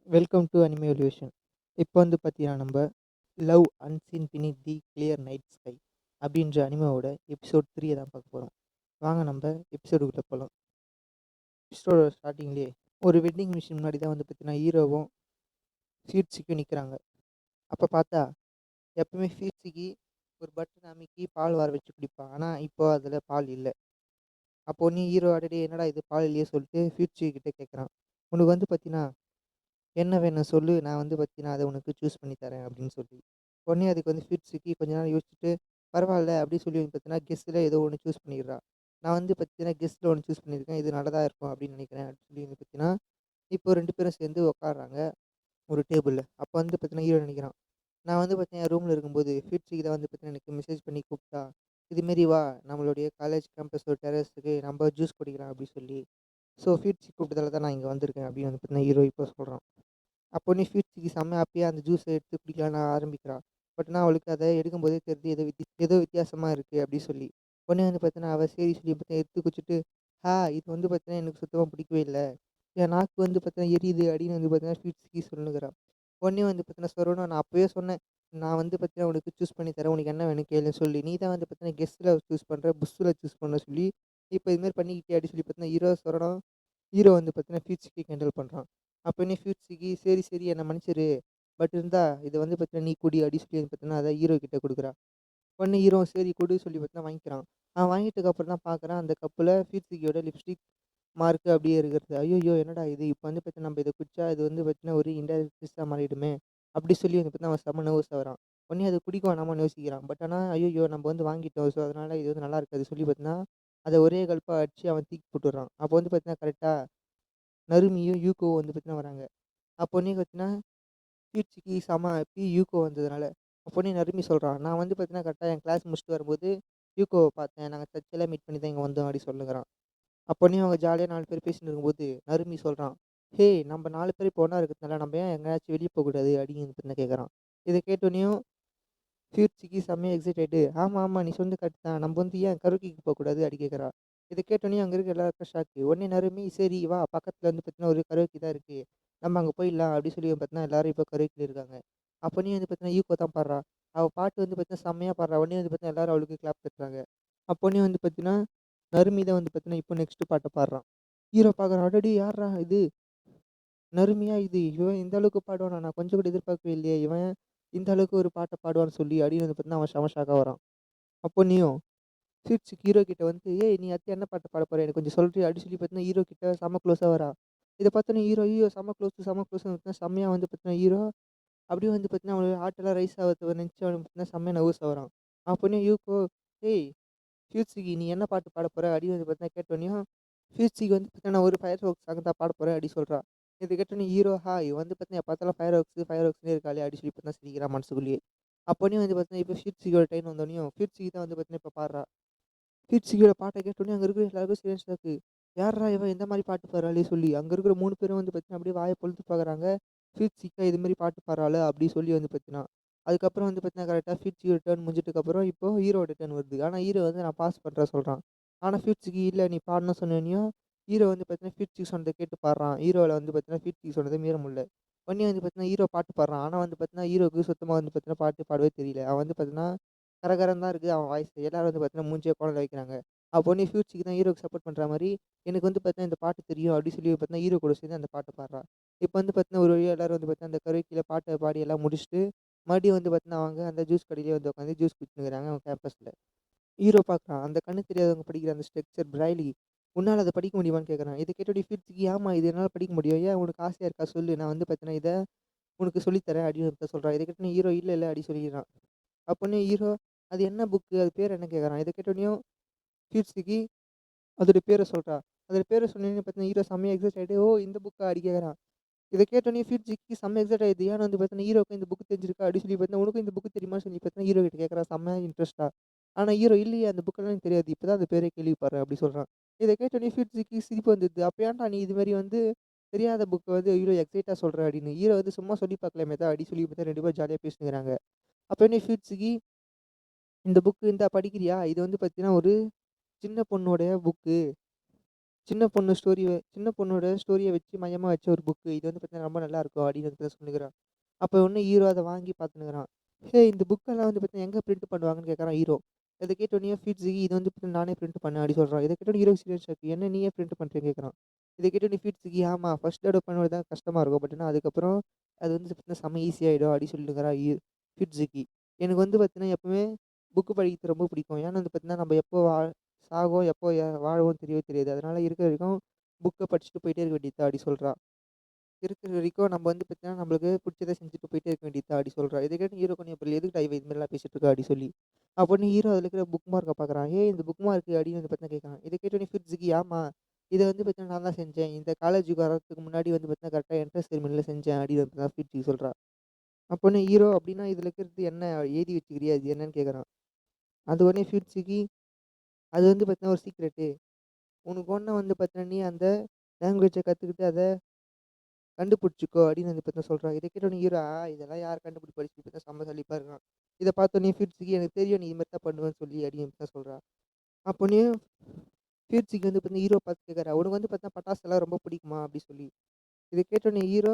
Welcome to anime evolution. இப்போ வந்து பார்த்தீங்கன்னா, நம்ப லவ் அன்சீன் பினித் தி கிளியர் நைட் ஸ்கை அப்படின்ற அனிமேவோட எபிசோட் 3 தான் பார்க்க போகிறோம். வாங்க நம்ம எபிசோடுக்குள்ள போகலாம். எபிசோட ஸ்டார்டிங்லேயே ஒரு வெட்டிங் மிஷின் முன்னாடி தான் வந்து பார்த்தீங்கன்னா, ஹீரோவும் ஃபீட்ஸுக்கும் நிற்கிறாங்க. அப்போ பார்த்தா எப்பவுமே ஃபீட்ஸுக்கு ஒரு பட்டன் அமுக்கி பால் வர வச்சு குடிப்பான். ஆனால் இப்போ அதில் பால் இல்லை. அப்போ நீ ஹீரோ அடடே என்னடா இது பால் இல்லையே சொல்லிட்டு ஃபீட்ஸு கிட்ட கேட்குறான். உனக்கு வந்து பார்த்தீங்கன்னா என்ன வேணும் சொல்லு, நான் வந்து பார்த்தீங்கன்னா, அத உனக்கு சூஸ் பண்ணி தரேன் அப்படின்னு சொல்லி. உடனே அதுக்கு வந்து ஃபிட்ஸுக்கு கொஞ்ச நேரம் யோசிச்சுட்டு, பரவால்ல அப்படி சொல்லி வந்து பார்த்தீங்கன்னா, கெஸ்ஸில ஏதோ ஒண்ணு சூஸ் பண்ணிடுறா. நான் வந்து பார்த்தீங்கன்னா, கெஸ்ஸில ஒண்ணு சூஸ் பண்ணியிருக்கேன். இது நல்லதா இருக்கும் அப்படின்னு நினைக்கிறேன் அப்படின்னு சொல்லி வந்து பார்த்தீங்கன்னா, இப்போ 2 பேரும் சேர்ந்து உட்கார்றாங்க ஒரு டேபிள்ல. அப்போ வந்து பார்த்தீங்கன்னா, ஹீரோ நினைக்கிறான். நான் வந்து பார்த்தீங்கன்னா, ரூம்ல இருக்கும்போது ஃபிட்ஸுக்கு தான் வந்து பார்த்தீங்கன்னா, எனக்கு மெசேஜ் பண்ணி கூப்பிட்டா. இதுமாரி வா நம்மளுடைய காலேஜ் கேம்பஸோட டெர்ரஸுக்கு நம்ம ஜூஸ் குடிக்கலாம் அப்படி சொல்லி. ஸோ ஃபிட்ஸு கூப்பிட்டதால தான் நான் இங்க வந்திருக்கேன் அப்படின்னு வந்து பார்த்தீங்கன்னா, ஹீரோ இப்போ சொல்றான். அப்போ உடனே ஸ்வீட்ஸுக்கு செம்ம ஹாப்பியா அந்த ஜூஸ எடுத்து குடிக்கலான்னு ஆரம்பிக்கிறா. பட் ஆனா அவளுக்கு அத எடுக்கும்போதே தெரியுது ஏதோ வித்தியாசமா இருக்கு அப்டி சொல்லி. உடனே வந்து பார்த்தீங்கன்னா, அவ சரி சொல்லி பார்த்தீங்கன்னா எடுத்து குடிச்சுட்டு, இது வந்து பார்த்தீங்கன்னா எனக்கு சுத்தமா பிடிக்கவே இல்ல. என் நாக்கு வந்து பார்த்தீங்கன்னா எரியுது அப்டின்னு வந்து பார்த்தீங்கன்னா ஸ்வீட்ஸுக்கு சொல்லுனுக்கிறா. உடனே வந்து பார்த்தீங்கன்னா சரவணா நான் அப்பவே சொன்னேன். நான் வந்து பார்த்தீங்கன்னா உனக்கு சூஸ் பண்ணி தரேன். உனக்கு என்ன வேணும் கேளுன்னு சொல்லி. நீ தான் வந்து பார்த்தீங்கன்னா கெஸ்ட்ல சூஸ் பண்ற, புஸ்ல சூஸ் பண்ண சொல்லி, இப்ப இது மாரி பண்ணிக்கிட்டியே அப்டி சொல்லி பார்த்தீங்கன்னா ஹீரோ வந்து பார்த்தீங்கன்னா ஃபியூட்ஸ்க்கு கிண்டல் பண்றான். அப்போனே ஃபியூட்ஸ்க்கு சரி, சரி என்ன மன்னிச்சிரு. பட் இருந்தா இத வந்து பார்த்தீங்கன்னா, நீ குடி அப்டி சொல்லி வந்து பார்த்தீங்கன்னா, அத ஹீரோ கிட்ட குடுக்குறா. உடனே ஹீரோ சரி குடு சொல்லி பார்த்தீங்கன்னா வாங்கிக்கிறான். வாங்கிட்டதுக்கு அப்புறம் தான் பார்க்குறான் அந்த கப்புல ஃபியூட்ஸ்கியோட லிப்ஸ்டிக் மார்க் அப்படியே இருக்கிறது. ஐய்யய்யோ! என்னடா இது? இப்ப வந்து பார்த்தீங்கன்னா, நம்ம இத குடிச்சா இது வந்து பார்த்தீங்கன்னா, ஒரு இன்டைரக்ட் கிஸ்ஸா மாறிடுமே! அப்படி சொல்லி வந்து பார்த்தீங்கன்னா, அவன் செம்ம நர்வஸ் ஆகுறான். உடனே அது குடிக்க வேணாமான்னு யோசிக்கிறான். பட் ஆனா, ஐய்யய்யோ! நம்ம வந்து வாங்கிட்டோம். ஸோ, அதனால இது வந்து நல்லா இருக்காது சொல்லி பார்த்தீங்கன்னா, அத ஒரே கல்ப்பா அடிச்சு அவன் தூக்கி போட்டுர்றான். அப்போ வந்து பார்த்தீங்கன்னா, கரெக்ட்டா நருமியும், யூகோவும் வந்து பார்த்தீங்கன்னா வராங்க. அப்போனே பார்த்தீங்கன்னா, கீர்த்திக்கு செம ஹாப்பி யூகோ வந்ததுனால. அப்போனே நருமி சொல்றான், "நான் வந்து பார்த்தீங்கன்னா, கரெக்ட்டா என் கிளாஸ் முடிச்சுட்டு வரும்போது, யூகோவ பார்த்தேன். நாங்க சர்ச்சில மீட் பண்ணி தான் இங்க வந்தோம்" அப்படி சொல்லுங்கிறான். அப்போனே அவங்க ஜாலியா 4 பேர் பேசின்னு இருக்கும்போது, நருமி சொல்றான், "ஹேய்! நம்ம 4 பேர் இப்போ ஒண்ணா இருக்கிறதுனால, நம்ம ஏன் எங்கேயாச்சும் வெளிய போகக்கூடாது?" அப்படின்னு வந்து கேட்குறான். இத கேட்டோனேயும் ஃபியூட்சிக்கு செம்மையா எக்ஸைட் ஆயிட்டு, "ஆமா, ஆமா. நீ சொன்னது கரெக்ட் தான். நம்ம வந்து ஏன் கரோக்கிக்கு போக்கூடாது?" அப்படி கேட்குறா. இத கேட்டோனே அங்க இருக்க எல்லாருக்கும் ஷாக்கு. உடனே நருமி, "சரி வா பக்கத்துல வந்து பார்த்தீங்கன்னா, ஒரு கரோக்கி தான் இருக்கு. நம்ம அங்க போயிடலாம்." அப்படி சொல்லி பார்த்தீங்கன்னா, எல்லாரும் இப்போ கரோக்கில இருக்காங்க. அப்போனே வந்து பார்த்தீங்கன்னா, யூகோ தான் பாடுறா. அவ பாட்டு வந்து பார்த்தீங்கன்னா, செம்மையா பாடுறா. உடனே வந்து பார்த்தீங்கன்னா, எல்லாரும் அவளுக்கு கிளாப் தட்டுறாங்க. அப்போனே வந்து பார்த்தீங்கன்னா, நருமி தான் வந்து பார்த்தீங்கன்னா, இப்போ நெக்ஸ்ட் பாட்ட பாடுறான். ஹீரோ பார்க்குறான், "அடடே! யார்றா இது? நருமையா இது? இவன் இந்த அளவுக்கு பாடுவானா? நான் கொஞ்சம் கூட எதிர்பார்க்கவே இல்லையே! இவன் இந்த அளவுக்கு ஒரு பாட்ட பாடுவான்னு சொல்லி." அப்படின்னு வந்து பார்த்தீங்கன்னா, அவன் செம ஷாக்கா வரான். அப்போ நீயும் சிரிச்சு ஹீரோ கிட்ட வந்து, "ஏய் நீ அடுத்து என்ன பாட்டு பாடப் போற? எனக்கு கொஞ்சம் சொல்றியா?" அப்படி சொல்லி பார்த்தீங்கன்னா, ஹீரோ கிட்ட செம்ம க்ளோஸா வரா. இத பார்த்தோன்னே ஹீரோ, ஐயோ! செம்ம க்ளோஸு, செம்ம க்ளோஸ்ன்னு பார்த்தீங்கன்னா, செம்மையா வந்து பார்த்தீங்கன்னா, ஹீரோ அப்படியே வந்து பார்த்தீங்கன்னா, அவனோட ஹார்ட்டெல்லாம் ரைஸ் ஆகுறத நினைச்சு அவன் பார்த்தீங்கன்னா, செம்மையா நர்வஸ் ஆகுறான். அப்போனே யூகோ, "ஏய் ஃபியூட்சிக்கு நீ என்ன பாட்டு பாடப் போற?" அப்படின்னு வந்து பார்த்தீங்கன்னா கேட்டோன்னேயும், ஃபியூட்சிக்கு வந்து பார்த்தீங்கன்னா, "நான் ஒரு ஃபயர் ஒர்க்ஸ் சாங் தான் பாடப் போறேன்" அப்படி சொல்றா. இத கேட்டோன்னே ஹீரோ, இவ வந்து பார்த்தீங்கன்னா, எப்ப பார்த்தாலும் ஃபயர் ஒர்க்ஸ்ன்னே இருக்காளே அப்படி சொல்லி பார்த்தீங்கன்னா சிரிக்கிறான் மனசுக்குள்ளேயே. அப்போனே வந்து பார்த்தீங்கன்னா, இப்போ ஃபியூட்சிக்கோட டைம் வந்தோன்னேயும், ஃபியூட்சிக்கு தான் வந்து பார்த்தீங்கன்னா, இப்ப பாடுறா. கீர்த்தியோட பாட்ட கேட்டோனே அங்க இருக்கிற எல்லாருக்கும் சரியான ஷாக்கு. யார்றா இவ இந்த மாரி பாட்டு பாடுறாளே சொல்லி, அங்க இருக்கிற 3 பேரும் வந்து பார்த்தீங்கன்னா, அப்படியே வாய பொளந்து பார்க்குறாங்க. கீர்த்திகா இது மாரி பாட்டு பாடுறாளா? அப்படி சொல்லி வந்து பார்த்தீங்கன்னா. அதுக்கப்புறம் வந்து பார்த்தீங்கன்னா, கரெக்ட்டா கீர்த்தியோட டர்ன் முடிஞ்சதுக்கப்புறம் இப்போ ஹீரோவோட டர்ன் வருது. ஆனா ஹீரோ வந்து நான் பாஸ் பண்றேன் சொல்றான். ஆனா கீர்த்திக்கு இல்ல நீ பாடணும்னு சொன்னோனயும், ஹீரோ வந்து பார்த்தீங்கன்னா, கீர்த்தி சொன்னத கேட்டு பாடுறான். ஹீரோல வந்து பார்த்தீங்கன்னா, கீர்த்தி சொன்னத மீற முடியல. உடனே வந்து பார்த்தீங்கன்னா, ஹீரோ பாட்டு பாடுறான். ஆனா வந்து பார்த்தீங்கன்னா, ஹீரோவுக்கு சுத்தமா வந்து பார்த்தீங்கன்னா, பாட்டு பாடவே தெரியல. அவன் வந்து பார்த்தீங்கன்னா, கரகரன்னு தான் இருக்கு அவன் வாய்ஸ். எல்லாரும் வந்து பார்த்தீங்கன்னா, மூஞ்சிய கோணல வைக்கிறாங்க. அப்போ உடனே ஃப்யூச்சிக்கு தான் ஹீரோக்கு சப்போர்ட் பண்ற மாரி, எனக்கு வந்து பார்த்தீங்கன்னா இந்த பாட்டு தெரியும் அப்படின்னு சொல்லி பார்த்தீங்கன்னா, ஹீரோ கூட சேர்ந்து அந்த பாட்ட பாடுறா. இப்போ வந்து பார்த்தீங்கன்னா, ஒரு வழியா எல்லாரும் வந்து பார்த்தீங்கன்னா, அந்த கரோக்கில பாட்ட பாடி எல்லாம் முடிச்சுட்டு, மறுபடியும் வந்து பார்த்தீங்கன்னா, அவங்க அந்த ஜூஸ் கடையிலேயே வந்து உட்காந்து ஜூஸ் குடிச்சுன்னு இருக்கிறாங்க அவங்க கேம்பஸ்ல. ஹீரோ பார்க்குறான். அந்த கண்ணு தெரியாதவங்க படிக்கிற அந்த ஸ்ட்ரக்சர் பிரைலி. உன்னால அத படிக்க முடியுமான்னு கேட்குறான். இத கேட்டோனே ஃப்யூச்சிக்கு ஆமா இது என்னால படிக்க முடியும். ஏன் உனக்கு ஆசையா இருக்கா சொல்லு. நான் வந்து பார்த்தீங்கன்னா, இத உனக்கு சொல்லி தரேன் அப்படின்னு வந்து சொல்றான். இத கேட்டோனே ஹீரோ இல்ல, இல்ல அப்படி சொல்லிடுறான். அப்போனே ஹீரோ அது என்ன புக்கு? அது பேர் என்ன கேட்குறான். இத கேட்டோனேயும் ஃப்யூச்சிக்கு அதோட பேர சொல்றா. அதோட பேர சொன்னோனே பார்த்தீங்கன்னா, ஹீரோ செம்மையா எக்ஸைட் ஆயிட்டு, "ஓ! இந்த புக்கா?" அப்படி கேட்குறான். இத கேட்டோனே ஃபியூட்சிக்கு செம்ம எக்ஸைட் ஆயிடுது. ஏன்னு வந்து பார்த்தீங்கன்னா, ஹீரோவுக்கு இந்த புக் தெரிஞ்சிருக்கா? அப்படி சொல்லி பார்த்தீங்கன்னா, "உனக்கும் இந்த புக் தெரியுமான்னு?" சொல்லி பார்த்தீங்கன்னா, ஹீரோ கிட்ட கேட்குறா செம்ம இன்ட்ரெஸ்ட்டா. ஆனா ஹீரோ, "இல்லையே அந்த புக்கெல்லாம் எனக்கு தெரியாது. இப்ப தான் அந்த பேரே கேள்விப்படுறேன்." அப்படி சொல்றான். இத கேட்டோனே ஃபியூட்சிக்கு சிரிப்பு வந்துடுது. "அப்ப ஏன்டா நீ இது மாரி வந்து தெரியாத புக்க வந்து இவ்ளோ எக்ஸைட்டா சொல்ற?" அப்படின்னு. ஹீரோ வந்து சும்மா சொல்லி பார்க்கலாமே தான் அப்படி சொல்லி பார்த்தா 2 பேரும் ஜாலியா பேசினுருக்காங்க. அப்போனே ஃபியூட்சிக்கு, "இந்த புக் இந்தா படிக்கிறியா? இது வந்து பார்த்தீங்கன்னா, ஒரு சின்ன பொண்ணோடைய புக்கு. சின்ன பொண்ணோட ஸ்டோரிய வச்சு மையமா வச்ச ஒரு புக்கு. இது வந்து பார்த்தீங்கன்னா ரொம்ப நல்லாயிருக்கும் அப்படின்னு வந்து சொல்லிக்கிறான். அப்போ உடனே ஹீரோ அத வாங்கி பார்த்துன்னுருக்கிறான். இந்த புக்கெல்லாம் வந்து பார்த்தீங்கன்னா எங்க பிரிண்ட் பண்ணுவாங்கன்னு கேட்குறான் ஹீரோ. இத கேட்டோனே "ஃபிட்ஸுகி இது வந்து நானே பிரிண்ட் பண்ணேன்" அப்படி சொல்றான். இத கேட்டோனே ஹீரோக்கு சீரியஸ் ஷாக். "என்ன நீயே பிரிண்ட் பண்றியான்னு?" கேட்குறான். இத கேட்டோனே ஃபிட்ஸுகி "ஆமா ஃபர்ஸ்ட் தடவ பண்ணும்போது தான் கஷ்டமா இருக்கும். பட் ஆனா அதுக்கப்புறம் அது வந்து பார்த்தீங்கன்னா செம்ம ஈஸி ஆயிடும்" அப்படி சொல்லிருக்கிறான் ஃபிட்ஸுகி. எனக்கு வந்து பார்த்தீங்கன்னா எப்பவுமே புக் படிக்கிறது ரொம்ப பிடிக்கும். ஏன்னா வந்து பார்த்தீங்கன்னா நம்ம எப்போ சாகுவோம், எப்போ வாழுவோம்னு தெரியவே தெரியாது. அதனால இருக்கிற வரைக்கும் புக்க படிச்சுட்டு போயிட்டே இருக்க வேண்டியது தான் அப்படி சொல்றான். இருக்கிற வரைக்கும் நம்ம வந்து பார்த்தீங்கன்னா, நம்மளுக்கு புடிச்சத செஞ்சுட்டு போயிட்டே இருக்க வேண்டியது தான் அப்படி சொல்றா. இத கேட்டு ஹீரோ கொஞ்சம் புரியல. எதுக்குடா இவ இது மாரிலாம் பேசிட்டு இருக்கா அப்படி சொல்லி. அப்போன்னு ஹீரோ அதில இருக்கிற புக் மார்க்க பார்க்குறான். இந்த புக் மார்க் அப்படின்னு வந்து பார்த்தீங்கன்னா கேட்குறான். இத கேட்டோனே ஃபிட்ஸுகி ஆமா. இத வந்து பார்த்தீங்கன்னா நான் தான் செஞ்சேன். இந்த காலேஜுக்கு வர்றதுக்கு முன்னாடி வந்து பார்த்தீங்கன்னா கரெக்ட்டா என்ட்ரன்ஸ் செரிமனில செஞ்சேன் அப்படின்னு வந்து தான் ஃபிட்ஸுகி சொல்றா. அப்போன்னு ஹீரோ அப்படின்னா இதில இருக்கிறது என்ன எழுதி வச்சுக்கிறியா? அது என்னன்னு கேட்குறான். அது உடனே ஃபிட்ஸுகி அது வந்து பார்த்தீங்கன்னா ஒரு சீக்ரெட்டு. உனக்கு ஒண்ணு வந்து பார்த்தீங்கன்னா நீ அந்த லாங்குவேஜ கத்துக்கிட்டு அத கண்டுபிடிச்சுக்கோ அப்படின்னு வந்து பார்த்தா சொல்றான். இத கேட்டோனே ஹீரோ, இதெல்லாம் யார் கண்டுபிடிப்பா சொல்லி பார்த்தா செம்ம சலிப்பா இருக்கான். இத பார்த்தோனே ஃபிட்ஸுக்கு எனக்கு தெரியும் நீ இது மாரி தான் பண்ணுவேன்னு சொல்லி அப்படின்னு தான் சொல்றா. அப்போனே ஃபிட்ஸுக்கு வந்து பார்த்தீங்கன்னா ஹீரோ பார்த்து கேட்கறா. உனக்கு வந்து பார்த்தா பட்டாசுலாம் ரொம்ப பிடிக்குமா? அப்படி சொல்லி. இத கேட்டோனே ஹீரோ,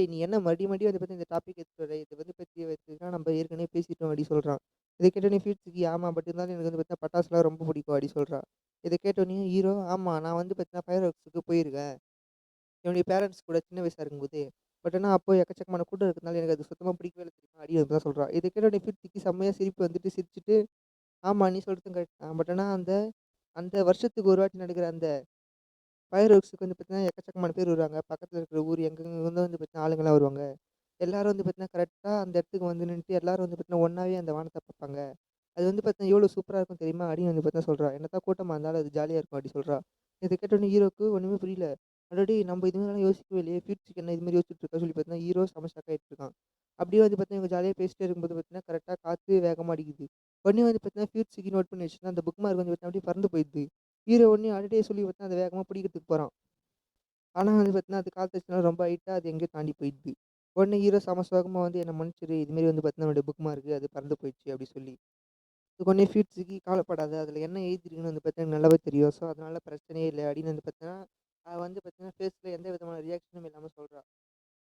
நீ என்ன மறுபடியும் வந்து பார்த்தா இந்த டாபிக் எடுத்துட்டு வர. இத வந்து பத்தி வச்சுக்கிட்டா நம்ம ஏற்கனவே பேசிட்டோம் அப்படி சொல்றான். இத கேட்டோனே ஃபிட்ஸுக்கு ஆமா பட் இருந்தாலும் எனக்கு வந்து பார்த்தா பட்டாசுலாம் ரொம்ப பிடிக்கும் அப்படி சொல்றா. இத கேட்டோனே ஹீரோ, ஆமா நான் வந்து பார்த்தீங்கன்னா ஃபயர் ஒர்க்ஸுக்கு போயிருக்கேன். என்னுடைய பேரண்ட்ஸ் கூட சின்ன வயசா இருக்கும்போது. பட் ஆனா, அப்போ எக்கச்சக்கமான கூட்டம் இருக்கனால எனக்கு அது சுத்தமா பிடிக்கவே இல்ல தெரியுமா? அப்படின்னு தான் சொல்றா. இத கேட்ட உடனே கீர்த்திக்கு செம்மையா சிரிப்பு வந்துட்டு சிரிச்சுட்டு, ஆமா நீ சொல்றதும் கரெக்ட் தான். பட் ஆனா, அந்த அந்த வருஷத்துக்கு ஒரு வாட்டி நடக்கிற அந்த ஃபயர் ஒர்க்ஸ்க்கு வந்து பார்த்தீங்கன்னா, எக்கச்சக்கமான பேர் வருவாங்க. பக்கத்துல இருக்கிற ஊர் எங்கெங்கிருந்தோ வந்து பார்த்தீங்கன்னா, ஆளுங்கலாம் வருவாங்க. எல்லாரும் வந்து பார்த்தீங்கன்னா, கரெக்ட்டா அந்த இடத்துக்கு வந்து நின்னுட்டு எல்லாரும் வந்து பார்த்தீங்கன்னா, ஒண்ணாவே அந்த வானத்த பார்ப்பாங்க. அது வந்து பார்த்தீங்கன்னா, எவ்வளோ சூப்பரா இருக்கும் தெரியுமா? அப்படின்னு வந்து பார்த்தீங்கன்னா சொல்றா. என்னதான் கூட்டமா இருந்தாலும் அது ஜாலியா இருக்கும் அப்படி சொல்றா. இத கேட்டோனே ஹீரோக்கு ஒண்ணுமே புரியல. அடடே! நம்ம இது மாரிலாம் யோசிக்கவே இல்லையே! ஃபியூச்சருக்கு என்ன இது மாரி யோசிச்சுட்டு இருக்கா சொல்லி பார்த்தீங்கன்னா, ஹீரோ செம ஷாக் ஆயிட்டு இருக்கான். அப்படியே வந்து பார்த்தீங்கன்னா, இவங்க ஜாலியா பேசிட்டே இருக்கும்போது பார்த்தீங்கன்னா, கரெக்ட்டா காத்து வேகமா அடிக்குது. உடனே வந்து பார்த்தீங்கன்னா, ஃபியூச்சருக்கு நோட் பண்ணி வச்சுன்னா, அந்த புக் மார்க் வந்து பார்த்தீங்கன்னா, அப்படியே பறந்து போயிடுது. ஹீரோ உடனே அடடே! சொல்லி பார்த்தீங்கன்னா, அத வேகமா பிடிக்கிறதுக்கு போறான். ஆனா வந்து பார்த்தீங்கன்னா, அது காத்து அடிச்சனால ரொம்ப ஹைட்டா அது எங்கேயோ தாண்டி போயிடுது. உடனே ஹீரோ செம சோகமா வந்து என்ன மன்னிச்சிடு. இது மாரி வந்து பார்த்தீங்கன்னா, என்னோட புக் மார்க் அது பறந்து போயிடுச்சு அப்படி சொல்லி. உடனே ஃபீட்ஸுக்கு கவலைப்படாத. அதில என்ன எழுதிருக்குன்னு வந்து பார்த்தீங்கன்னா நல்லாவே தெரியும். ஸோ, அதனால பிரச்சனையே இல்ல அப்படின்னு வந்து பார்த்தீங்கன்னா, வந்து பார்த்தீங்கன்னா ஃபேஸ்ல எந்த விதமான ரியாக்ஷனும் இல்லாம சொல்றா.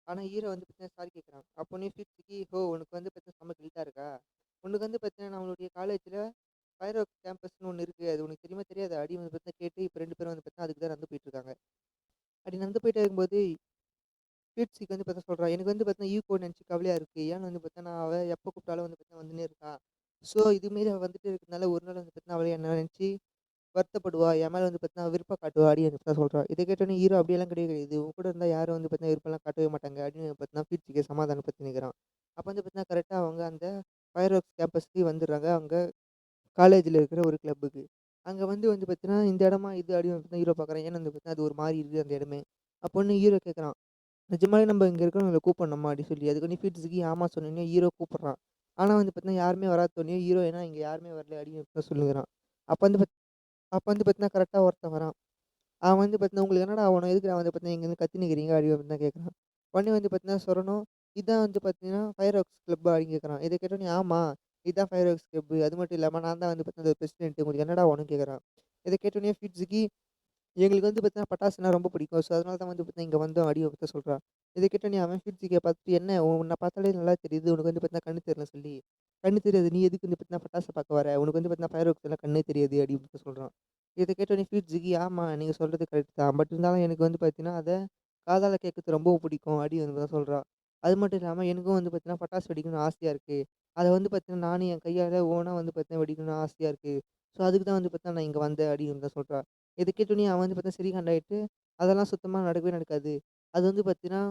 ஆனா ஹீரோ வந்து பார்த்தீங்கன்னா சாரி கேட்குறான். அப்போனே ஃபீட்ஸுக்கு உனக்கு வந்து பார்த்தீங்கன்னா செம்ம கில்ட்டா இருக்கா? உனக்கு வந்து பார்த்தீங்கன்னா நம்மளுடைய காலேஜ்ல பைரோ கேம்பஸ்ன்னு ஒண்ணு இருக்கு. அது உனக்கு தெரியுமா தெரியாதா? அப்படின்னு வந்து பார்த்தீங்கன்னா கேட்டு இப்ப 2 பேரும் வந்து பார்த்தீங்கன்னா அதுக்கு தான் நடந்து போயிட்டு இருக்காங்க. அப்படி நடந்து போயிட்டே இருக்கும்போது ஃபீட்ஸுக்கு வந்து பார்த்தா சொல்றா. எனக்கு வந்து பார்த்தீங்கன்னா ஈகோ நெனச்சு கவலையா இருக்கு. ஏன்னு வந்து பார்த்தீங்கன்னா அவ எப்ப கூப்பிட்டாலும் வந்து பார்த்தீங்கன்னா வந்துன்னே இருக்கா. ஸோ, இதுமாரி அவ வந்துட்டே இருக்கிறதுனால ஒரு நாள் வந்து பார்த்தீங்கன்னா அவளே என்ன நெனச்சு வருத்தப்படுவா. என் மேல வந்து பார்த்தீங்கன்னா விருப்பம் காட்டுவா அப்படின்னு வந்து தான் சொல்றா. இத கேட்டோனே ஹீரோ அப்படியெல்லாம் கிடையவே கிடையாது. உன் கூட இருந்தா யாரும் வந்து பார்த்தீங்கன்னா விருப்பம்லாம் காட்டவே மாட்டாங்க அப்படின்னு பார்த்தீங்கன்னா கீர்த்திக்கு சமாதானப்படுத்தி நிற்கிறான். அப்ப வந்து பார்த்தீங்கன்னா கரெக்ட்டா அவங்க அந்த ஃபயர் ஒர்க்ஸ் கேம்பஸ்க்கு வந்துடுறாங்க. அவங்க காலேஜ்ல இருக்கிற ஒரு கிளப்புக்கு. அங்க வந்து வந்து பார்த்தீங்கன்னா இந்த இடமா இது அப்படின்னு வந்து ஹீரோ பார்க்குறான். ஏன்னா வந்து பார்த்தீங்கன்னா அது ஒரு மாரி இருக்குது அந்த இடமே. அப்போன்னு ஹீரோ கேட்குறான். நிஜமாவே நம்ம இங்க இருக்கிறவங்கள கூப்பிடணுமா அப்படின்னு சொல்லி. அதுக்கு வந்து ஃபீட்ஸுக்கு ஆமா சொன்னோனே ஹீரோ கூப்பிடுறான். ஆனா வந்து பார்த்தீங்கன்னா யாருமே வராதோனே ஹீரோ ஏன்னா இங்க யாருமே வரல அப்படின்னு சொல்லுகிறான். அப்ப வந்து அப்ப வந்து பார்த்தீங்கன்னா, கரெக்ட்டா ஒருத்தன் வரான். அவன் வந்து பார்த்தீங்கன்னா, "உங்களுக்கு என்னடா ஆவணும்? எதுக்குடா வந்து பார்த்தீங்கன்னா, இங்க வந்து கத்தின்னு இருக்கிறீங்க?" அப்படின்னு தான் கேட்குறான். உடனே வந்து பார்த்தீங்கன்னா சொல்லணும், "இதான் வந்து பார்த்தீங்கன்னா, ஃபயர் ஒர்க்ஸ் கிளப்" அப்படின்னு கேட்குறான். இத கேட்டோனே, "ஆமா, இதான் ஃபயர் ஒர்க்ஸ் கிளப். அது மட்டும் இல்லாம நான் தான் வந்து பார்த்தீங்கன்னா, பிரசிடென்ட். உங்களுக்கு என்னடா வேணும்னு?" கேட்குறான். இத கேட்டோனே ஃபிட்ஸுக்கி எங்களுக்கு வந்து பார்த்தீங்கன்னா, பட்டாசுனா ரொம்ப பிடிக்கும். ஸோ, அதனால தான் வந்து பார்த்தீங்கன்னா, இங்க வந்தோம் அடி வாங்க சொல்றா. இத கேட்டோனே அவன் ஃபிட்ஸுக்கிய பார்த்துட்டு, "என்ன உன்ன பார்த்தாலே நல்லா தெரியுது. உனக்கு வந்து பார்த்தீங்கன்னா, கண்ணு தெரியலன்னு சொல்லி. கண்ணு தெரியாது. நீ எதுக்கு வந்து பார்த்தீங்கன்னா, பட்டாச பார்க்க வர? உனக்கு வந்து பார்த்தீங்கன்னா, ஃபயர் ஒர்க்ஸ் எல்லாம் கண்ணே தெரியாது." அப்படின்னு சொல்றான். இத கேட்டோனே ஃபிட்ஸுக்கி, "ஆமா, நீங்க சொல்றது கரெக்ட் தான். பட் இருந்தாலும் எனக்கு வந்து பார்த்தீங்கன்னா, அத காதால கேட்கறது ரொம்பவும் பிடிக்கும்." அப்படின்னு தான் சொல்றா. அது மட்டும் இல்லாம எனக்கும் வந்து பார்த்தீங்கன்னா, பட்டாசு வெடிக்கணும்னு ஆசையா இருக்கு. அத வந்து பார்த்தீங்கன்னா, நானும் என் கையால ஓனா வந்து பார்த்தீங்கன்னா, வெடிக்கணும்னு ஆசையா இருக்கு. ஸோ, அதுக்கு தான் வந்து பார்த்தீங்கன்னா, நான் இங்க வந்தேன்." அப்படின்னு தான் சொல்றா. இத கேட்டோனே அவன் வந்து பார்த்தா சிரிகாண்டாயிட்டு, "அதெல்லாம் சுத்தமா நடக்கவே நடக்காது. அது வந்து பார்த்தீங்கன்னா,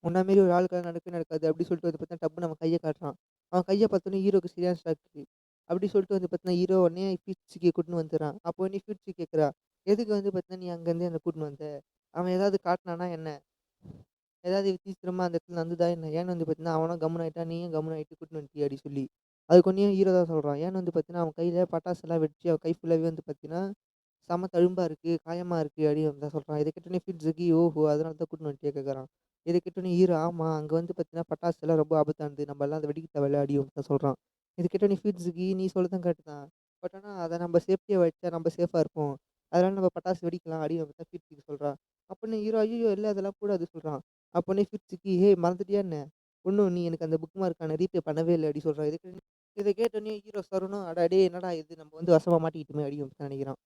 உன்ன மாரி ஒரு ஆளுக்காக நடக்கவே நடக்காது." அப்படி சொல்லிட்டு வந்து பார்த்தீங்கன்னா, டப்புன்னு அவன் கைய காட்டுறான். அவன் கைய பார்த்தோனே ஹீரோக்கு சரியான ஷாக்கு. அப்படி சொல்லிட்டு வந்து பார்த்தீங்கன்னா, ஹீரோ உடனே ஃபிட்ஸுக்கிய கூட்டின்னு வந்துடுறான். அப்போ உடனே ஃபிட்ஸு கேட்கிறா, "எதுக்கு வந்து பார்த்தீங்கன்னா, நீ அங்கேருந்து என்ன கூட்டின்னு வந்த? அவன் ஏதாவது காட்டுனானா என்ன? ஏதாவது விசித்திரமா அந்த இடத்துல நடந்ததா என்ன? ஏன்னு வந்து பார்த்தீங்கன்னா, அவனும் கம்முனு ஆயிட்டான். நீயும் கம்முனு ஆயிட்டு கூட்டின்னு வந்துட்டியே." அப்படி சொல்லி. அதுக்கு உடனே ஹீரோ தான் சொல்றான். ஏன்னு வந்து பார்த்தீங்கன்னா, அவன் கையில பட்டாசுலாம் வெடிச்சு, அவன் கை ஃபுல்லாவே வந்து பார்த்தீங்கன்னா செம தழும்பா இருக்கு, காயமா இருக்கு அப்படின்னு தான் சொல்றான். இத கேட்டோனே ஃபிட்ஸுக்கு ஓஹோ! அதனால தான் கூட்டின்னு வந்துட்டியா கேட்குறான். இத கேட்டோனே ஹீரோ ஆமா அங்க வந்து பார்த்தீங்கன்னா, பட்டாசுலாம் ரொம்ப ஆபத்தானது. நம்மலாம் அத வெடிக்க தேவையில்ல அப்படின்னு தான் சொல்றான். இத கேட்டோனே ஃபிட்ஸுக்கு நீ சொல்றதும் கரெக்ட் தான். பட் ஆனா அத நம்ம சேஃப்டியா வச்சா நம்ம சேஃபா இருப்போம். அதனால நம்ம பட்டாசு வெடிக்கலாம் அப்படின்னு பார்த்தா கீர்த்திக்கு சொல்றா. அப்போனே ஹீரோ ஐய்யய்யோ! இல்ல அதெல்லாம் கூடாது சொல்றான். அப்போனே கீர்த்திக்கு "ஏய் மறந்துட்டியா என்ன? இன்னும் நீ எனக்கு அந்த புக் மார்க்கான ரீபே பண்ணவே இல்ல" அப்படி சொல்றான். இத கேட்டோனே ஹீரோ சரவணும் அட டேய் என்னடா இது நம்ம வந்து வசமா மாட்டிக்கிட்டோமே அப்படின்னு நினைக்கிறான்.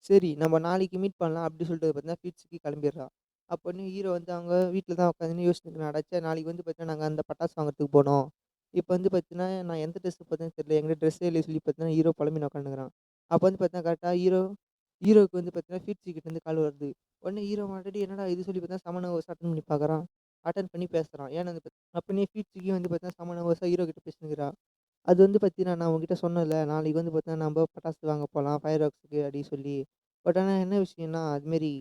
சரி நம்ம நாளைக்கு மீட் பண்ணலாம் அப்படி சொல்லிட்டு பார்த்தீங்கன்னா, பீச்சுக்கு கிளம்பிடுறா. அப்போனே ஹீரோ வந்து அவங்க வீட்ல தான் உட்காந்துன்னு யோசிச்சுருக்கிறான். அடச்சே நாளைக்கு வந்து பார்த்தீங்கன்னா, நாங்க அந்த பட்டாசு வாங்குறதுக்கு போனோம். இப்ப வந்து பார்த்தீங்கன்னா, நான் எந்த ட்ரெஸ் போட்டேன்னு தெரியல. என்கிட்ட ட்ரெஸ்ஸே இல்லையே சொல்லி பார்த்தீங்கன்னா, ஹீரோ புலம்பின்னு உட்காந்துக்கிறான். அப்போ வந்து பார்த்தீங்கன்னா, கரெக்ட்டா ஹீரோவுக்கு வந்து பார்த்தீங்கன்னா, பீட்சி கிட்டேருந்து கால் வருது. உடனே ஹீரோ ஆல்ரெடி என்னடா இது சொல்லி பார்த்தீங்கன்னா, செம நர்வஸா அட்டெண்ட் பண்ணி பார்க்குறான். அட்டெண்ட் பண்ணி பேசுறான். ஏன்னா வந்து அப்போனே பீட்சிக்கு வந்து பார்த்தீங்கன்னா, செம நர்வஸா ஹீரோ கிட்ட பேசினுக்கிறா. அது வந்து பார்த்தீங்கன்னா, நான் உன்கிட்ட சொன்னேன்ல, நாளைக்கு வந்து பார்த்தீங்கன்னா, நம்ப பட்டாசு வாங்க போலாம் ஃபயர் ஒர்க்ஸுக்கு அப்டி சொல்லி. பட் ஆனா என்ன விஷயம்னா, அதுமாரி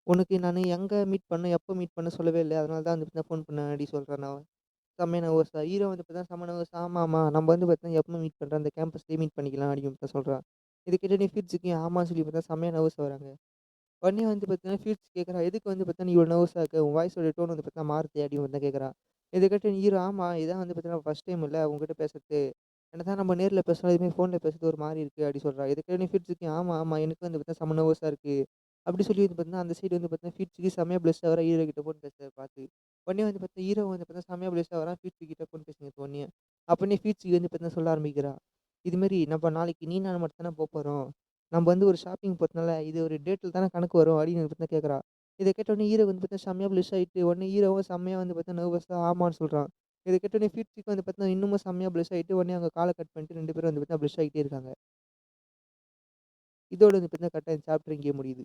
உனக்கு நானு எங்க மீட் பண்ணணும், எப்போ மீட் பண்ணணும் சொல்லவே இல்ல. அதனால தான் வந்து ஃபோன் பண்ணேன் அப்டி சொல்றேன் நான். செம்மையா நர்வஸா. ஹீரோ வந்து பார்த்தீங்கன்னா, செம்ம நர்வஸா. ஆமாமா, நம்ம வந்து பார்த்தீங்கன்னா, எப்போ மீட் பண்றோம், அந்த கேம்பஸ்லயே மீட் பண்ணிக்கலாம் அப்டின்னு சொல்றான். இத கேட்டோனே ஃபிட்ஸுக்கு ஆமான்னு சொல்லி பார்த்தா செம்மையா நர்வஸ் ஆகுறாங்க. உடனே வந்து பார்த்தீங்கன்னா, ஃபிட்ஸ் கேட்குறா, "எதுக்கு வந்து பார்த்தீங்கன்னா, நீ இவ்வளோ நர்வஸா இருக்க? உன் வாய்ஸோட டோன் வந்து பார்த்தீங்கன்னா மாறுதே" அப்டின்னு வந்து கேட்குறான். இத கேட்டு ஹீரோ, "ஆமா, இதான் வந்து பார்த்தீங்கன்னா ஃபர்ஸ்ட் டைம் இல்ல உன்கிட்ட பேசுறது. என்னதான் நம்ம நேர்ல பேசுறோம், இதுமாரி ஃபோன்ல பேசுறது ஒரு மாரி இருக்கு" அப்டி சொல்றா. இத கேட்டோனே ஃபிட்ஸுக்கு, "ஆமா, ஆமா, எனக்கு வந்து பார்த்தீங்கன்னா செம்ம நர்வஸா இருக்கு." அப்டி சொல்லி வந்து பார்த்தீங்கன்னா, அந்த சைடு வந்து பார்த்தீங்கன்னா, ஃபிட்ஸுக்கு செம்மையா ப்ளஷ் ஆகுறா ஹீரோ கிட்ட ஃபோன் பேசுறத பார்த்து. உடனே வந்து பார்த்தா ஹீரோ வந்து பார்த்தீங்கன்னா, செம்மையா ப்ளஷ் ஆகுறான் ஃபிட்ஸு கிட்ட ஃபோன் பேசினது உடனே. அப்போனே ஃபிட்ஸுக்கு வந்து பார்த்தீங்கன்னா சொல்ல ஆரம்பிக்கிறா. இதுமாரி நம்ம நாளைக்கு நீ நான் மட்டும் தானே போப்போறோம். நம்ம வந்து ஒரு ஷாப்பிங் போறதுனால, இது ஒரு டேட்ல தானே கணக்கு வரும் அப்டின்னு வந்து பார்த்தீங்கன்னா கேட்குறா. இத கேட்டோனே ஹீரோக்கு வந்து பார்த்தீங்கன்னா செம்மையா ப்ளஷ் ஆயிட்டு, உடனே ஹீரோவும் செம்மையா வந்து பார்த்தீங்கன்னா நர்வஸா ஆமான்னு சொல்றான். இத கேட்டோனே ஃபிட்ஸுக்கு வந்து பார்த்தீங்கன்னா இன்னமும் செம்மையா ப்ளஷ் ஆயிட்டு, உடனே அவங்க கால கட் பண்ணிட்டு 2 பேரும் வந்து பார்த்தீங்கன்னா ப்ளஷ் ஆகிட்டே இருக்காங்க. இதோட வந்து பார்த்தீங்கன்னா கரெக்ட்டா இந்த சாப்டர் இங்கேயே முடியுது.